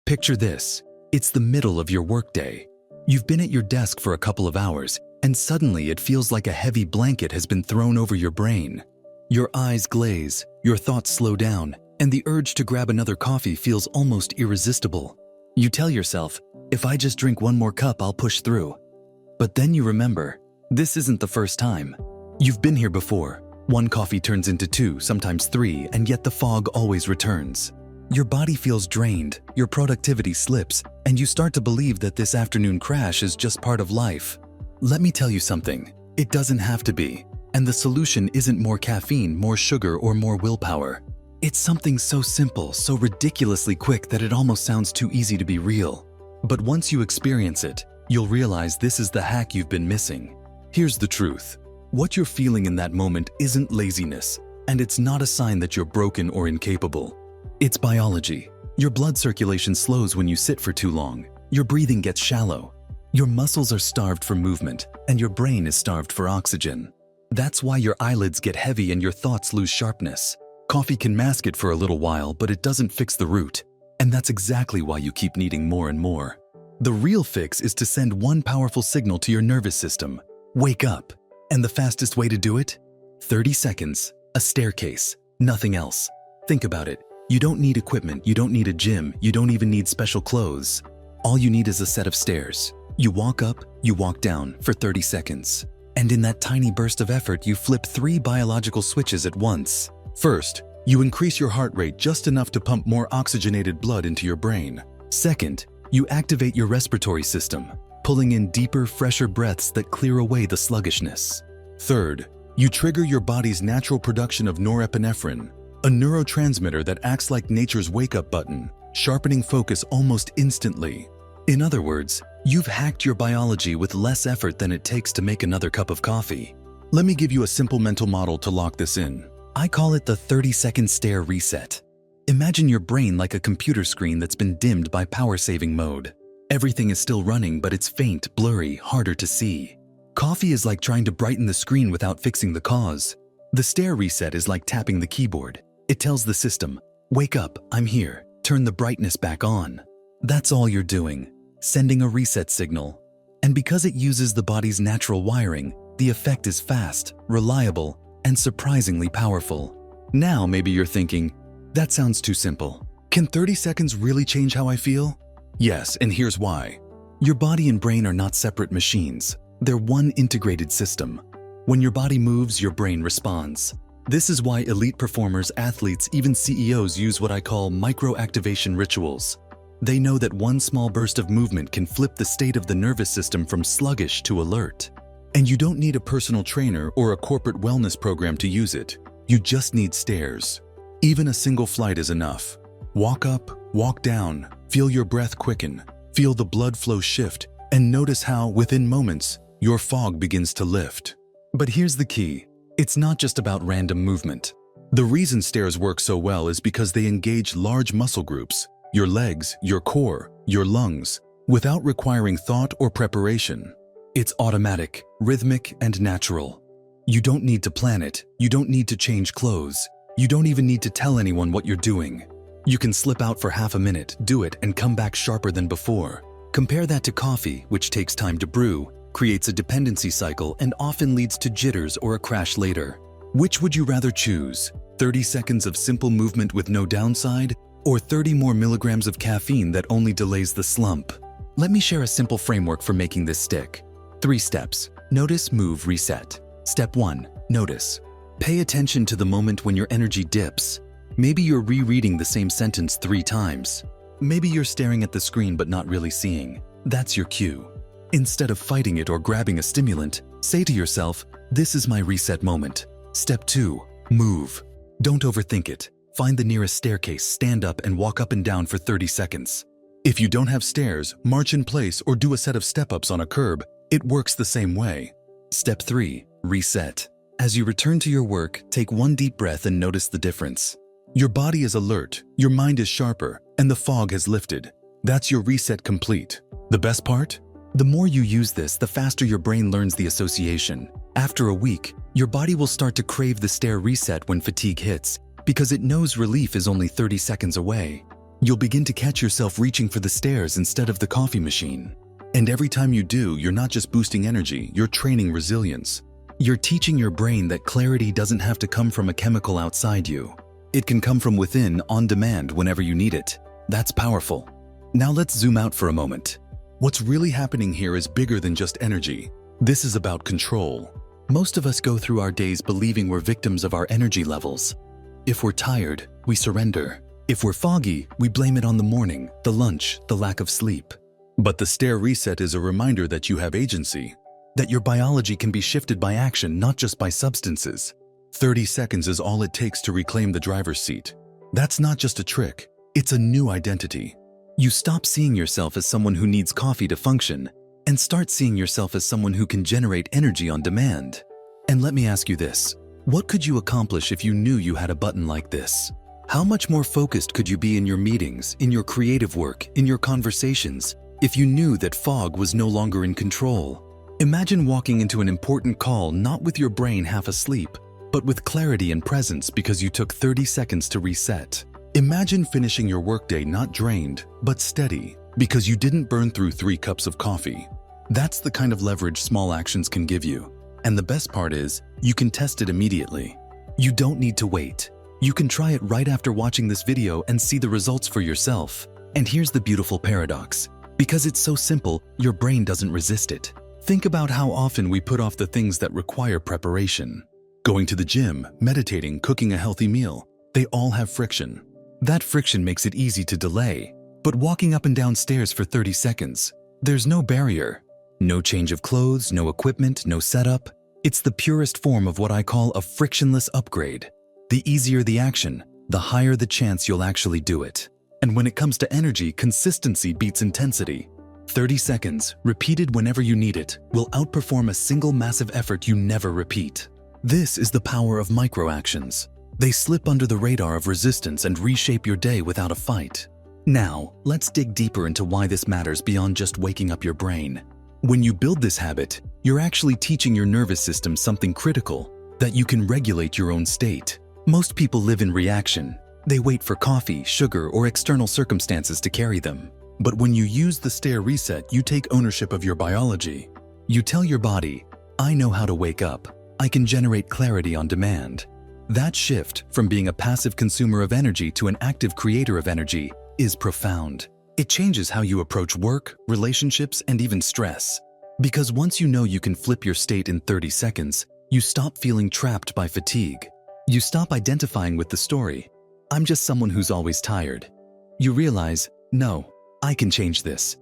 Picture this. It's the middle of your workday. You've been at your desk for a couple of hours, and suddenly it feels like a heavy blanket has been thrown over your brain. Your eyes glaze, your thoughts slow down, and the urge to grab another coffee feels almost irresistible. You tell yourself, if I just drink one more cup, I'll push through. But then you remember, this isn't the first time. You've been here before. One coffee turns into two, sometimes three, and yet the fog always returns. Your body feels drained, your productivity slips, and you start to believe that this afternoon crash is just part of life. Let me tell you something, it doesn't have to be. And the solution isn't more caffeine, more sugar, or more willpower. It's something so simple, so ridiculously quick that it almost sounds too easy to be real. But once you experience it, you'll realize this is the hack you've been missing. Here's the truth. What you're feeling in that moment isn't laziness, and it's not a sign that you're broken or incapable. It's biology. Your blood circulation slows when you sit for too long. Your breathing gets shallow. Your muscles are starved for movement, and your brain is starved for oxygen. That's why your eyelids get heavy and your thoughts lose sharpness. Coffee can mask it for a little while, but it doesn't fix the root. And that's exactly why you keep needing more and more. The real fix is to send one powerful signal to your nervous system. Wake up. And the fastest way to do it? 30 seconds, a staircase, nothing else. Think about it. You don't need equipment, you don't need a gym, you don't even need special clothes. All you need is a set of stairs. You walk up, you walk down for 30 seconds. And in that tiny burst of effort, you flip 3 biological switches at once. First, you increase your heart rate just enough to pump more oxygenated blood into your brain. Second, you activate your respiratory system, pulling in deeper, fresher breaths that clear away the sluggishness. Third, you trigger your body's natural production of norepinephrine, a neurotransmitter that acts like nature's wake-up button, sharpening focus almost instantly. In other words, you've hacked your biology with less effort than it takes to make another cup of coffee. Let me give you a simple mental model to lock this in. I call it the 30-second Stair Reset. Imagine your brain like a computer screen that's been dimmed by power-saving mode. Everything is still running, but it's faint, blurry, harder to see. Coffee is like trying to brighten the screen without fixing the cause. The Stair Reset is like tapping the keyboard. It tells the system, wake up, I'm here, turn the brightness back on. That's all you're doing, sending a reset signal. And because it uses the body's natural wiring, the effect is fast, reliable, and surprisingly powerful. Now maybe you're thinking, that sounds too simple. Can 30 seconds really change how I feel? Yes, and here's why. Your body and brain are not separate machines. They're one integrated system. When your body moves, your brain responds. This is why elite performers, athletes, even CEOs use what I call micro-activation rituals. They know that one small burst of movement can flip the state of the nervous system from sluggish to alert. And you don't need a personal trainer or a corporate wellness program to use it. You just need stairs. Even a single flight is enough. Walk up, walk down, feel your breath quicken, feel the blood flow shift, and notice how, within moments, your fog begins to lift. But here's the key. It's not just about random movement. The reason stairs work so well is because they engage large muscle groups, your legs, your core, your lungs, without requiring thought or preparation. It's automatic, rhythmic, and natural. You don't need to plan it. You don't need to change clothes. You don't even need to tell anyone what you're doing. You can slip out for half a minute, do it, and come back sharper than before. Compare that to coffee, which takes time to brew, creates a dependency cycle, and often leads to jitters or a crash later. Which would you rather choose? 30 seconds of simple movement with no downside, or 30 more milligrams of caffeine that only delays the slump? Let me share a simple framework for making this stick. 3 steps. Notice, move, reset. Step 1. Notice. Pay attention to the moment when your energy dips. Maybe you're rereading the same sentence 3 times. Maybe you're staring at the screen but not really seeing. That's your cue. Instead of fighting it or grabbing a stimulant, say to yourself, this is my reset moment. Step 2. Move. Don't overthink it. Find the nearest staircase, stand up, and walk up and down for 30 seconds. If you don't have stairs, march in place or do a set of step-ups on a curb. It works the same way. Step 3. Reset. As you return to your work, take one deep breath and notice the difference. Your body is alert, your mind is sharper, and the fog has lifted. That's your reset complete. The best part? The more you use this, the faster your brain learns the association. After a week, your body will start to crave the stair reset when fatigue hits, because it knows relief is only 30 seconds away. You'll begin to catch yourself reaching for the stairs instead of the coffee machine. And every time you do, you're not just boosting energy, you're training resilience. You're teaching your brain that clarity doesn't have to come from a chemical outside you. It can come from within, on demand, whenever you need it. That's powerful. Now let's zoom out for a moment. What's really happening here is bigger than just energy. This is about control. Most of us go through our days believing we're victims of our energy levels. If we're tired, we surrender. If we're foggy, we blame it on the morning, the lunch, the lack of sleep. But the Stair Reset is a reminder that you have agency, that your biology can be shifted by action, not just by substances. 30 seconds is all it takes to reclaim the driver's seat. That's not just a trick, it's a new identity. You stop seeing yourself as someone who needs coffee to function and start seeing yourself as someone who can generate energy on demand. And let me ask you this, what could you accomplish if you knew you had a button like this? How much more focused could you be in your meetings, in your creative work, in your conversations, if you knew that fog was no longer in control? Imagine walking into an important call not with your brain half asleep, but with clarity and presence because you took 30 seconds to reset. Imagine finishing your workday not drained, but steady, because you didn't burn through 3 cups of coffee. That's the kind of leverage small actions can give you. And the best part is, you can test it immediately. You don't need to wait. You can try it right after watching this video and see the results for yourself. And here's the beautiful paradox. Because it's so simple, your brain doesn't resist it. Think about how often we put off the things that require preparation. Going to the gym, meditating, cooking a healthy meal, they all have friction. That friction makes it easy to delay. But walking up and down stairs for 30 seconds, there's no barrier. No change of clothes, no equipment, no setup. It's the purest form of what I call a frictionless upgrade. The easier the action, the higher the chance you'll actually do it. And when it comes to energy, consistency beats intensity. 30 seconds, repeated whenever you need it, will outperform a single massive effort you never repeat. This is the power of micro-actions. They slip under the radar of resistance and reshape your day without a fight. Now, let's dig deeper into why this matters beyond just waking up your brain. When you build this habit, you're actually teaching your nervous system something critical, that you can regulate your own state. Most people live in reaction. They wait for coffee, sugar, or external circumstances to carry them. But when you use the Stair Reset, you take ownership of your biology. You tell your body, I know how to wake up. I can generate clarity on demand. That shift from being a passive consumer of energy to an active creator of energy is profound. It changes how you approach work, relationships, and even stress. Because once you know you can flip your state in 30 seconds, you stop feeling trapped by fatigue. You stop identifying with the story, I'm just someone who's always tired. You realize, no, I can change this.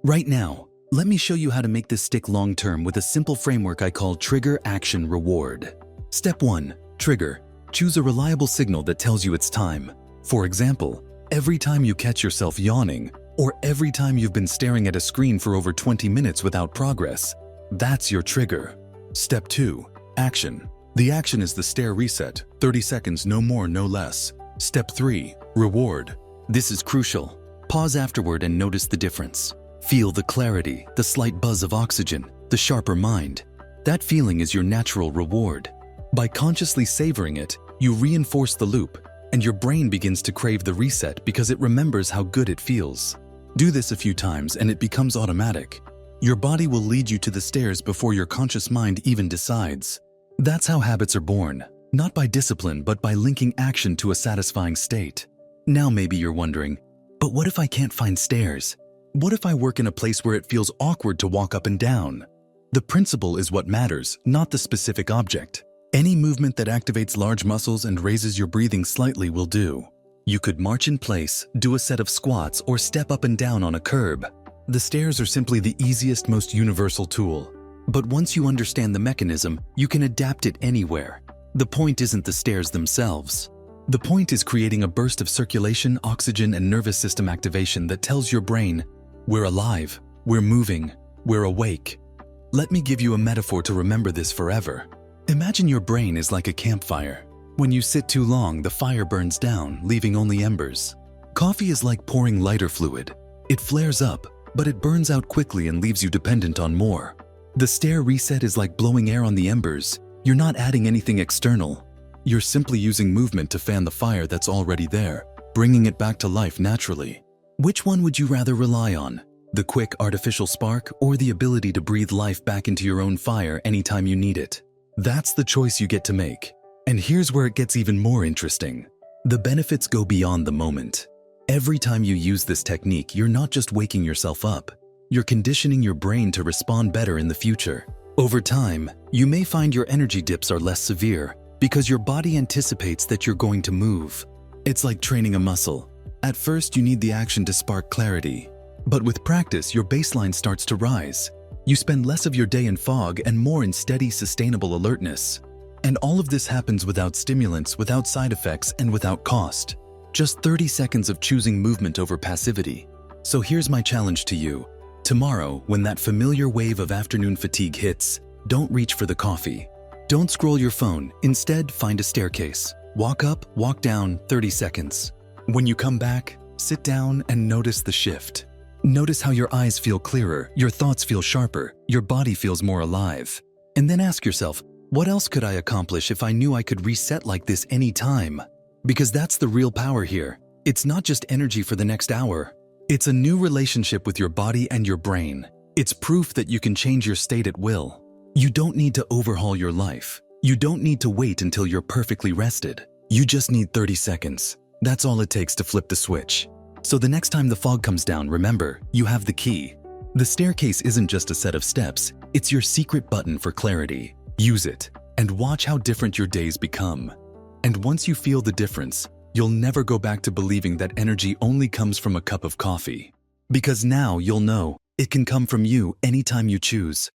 Right now, let me show you how to make this stick long-term with a simple framework I call Trigger Action Reward. Step 1. Trigger. Choose a reliable signal that tells you it's time. For example, every time you catch yourself yawning, or every time you've been staring at a screen for over 20 minutes without progress, that's your trigger. Step 2. Action. The action is the Stair Reset, 30 seconds, no more, no less. Step 3. Reward. This is crucial. Pause afterward and notice the difference. Feel the clarity, the slight buzz of oxygen, the sharper mind. That feeling is your natural reward. By consciously savoring it, you reinforce the loop, and your brain begins to crave the reset because it remembers how good it feels. Do this a few times and it becomes automatic. Your body will lead you to the stairs before your conscious mind even decides. That's how habits are born, not by discipline but by linking action to a satisfying state. Now maybe you're wondering, but what if I can't find stairs? What if I work in a place where it feels awkward to walk up and down? The principle is what matters, not the specific object. Any movement that activates large muscles and raises your breathing slightly will do. You could march in place, do a set of squats, or step up and down on a curb. The stairs are simply the easiest, most universal tool. But once you understand the mechanism, you can adapt it anywhere. The point isn't the stairs themselves. The point is creating a burst of circulation, oxygen, and nervous system activation that tells your brain, we're alive, we're moving, we're awake. Let me give you a metaphor to remember this forever. Imagine your brain is like a campfire. When you sit too long, the fire burns down, leaving only embers. Coffee is like pouring lighter fluid. It flares up, but it burns out quickly and leaves you dependent on more. The Stair Reset is like blowing air on the embers. You're not adding anything external. You're simply using movement to fan the fire that's already there. bringing it back to life naturally. Which one would you rather rely on? The quick artificial spark or the ability to breathe life back into your own fire anytime you need it? That's the choice you get to make. And here's where it gets even more interesting. The benefits go beyond the moment. Every time you use this technique, you're not just waking yourself up, you're conditioning your brain to respond better in the future. Over time, you may find your energy dips are less severe because your body anticipates that you're going to move. It's like training a muscle. At first, you need the action to spark clarity. But with practice, your baseline starts to rise. You spend less of your day in fog and more in steady, sustainable alertness. And all of this happens without stimulants, without side effects, and without cost. Just 30 seconds of choosing movement over passivity. So here's my challenge to you. Tomorrow, when that familiar wave of afternoon fatigue hits, don't reach for the coffee. Don't scroll your phone. Instead, find a staircase. Walk up, walk down, 30 seconds. When you come back, sit down and notice the shift. Notice how your eyes feel clearer, your thoughts feel sharper, your body feels more alive. And then ask yourself, what else could I accomplish if I knew I could reset like this anytime? Because that's the real power here. It's not just energy for the next hour. It's a new relationship with your body and your brain. It's proof that you can change your state at will. You don't need to overhaul your life. You don't need to wait until you're perfectly rested. You just need 30 seconds. That's all it takes to flip the switch. So the next time the fog comes down, remember, you have the key. The staircase isn't just a set of steps, it's your secret button for clarity. Use it, and watch how different your days become. And once you feel the difference, you'll never go back to believing that energy only comes from a cup of coffee. Because now you'll know, it can come from you anytime you choose.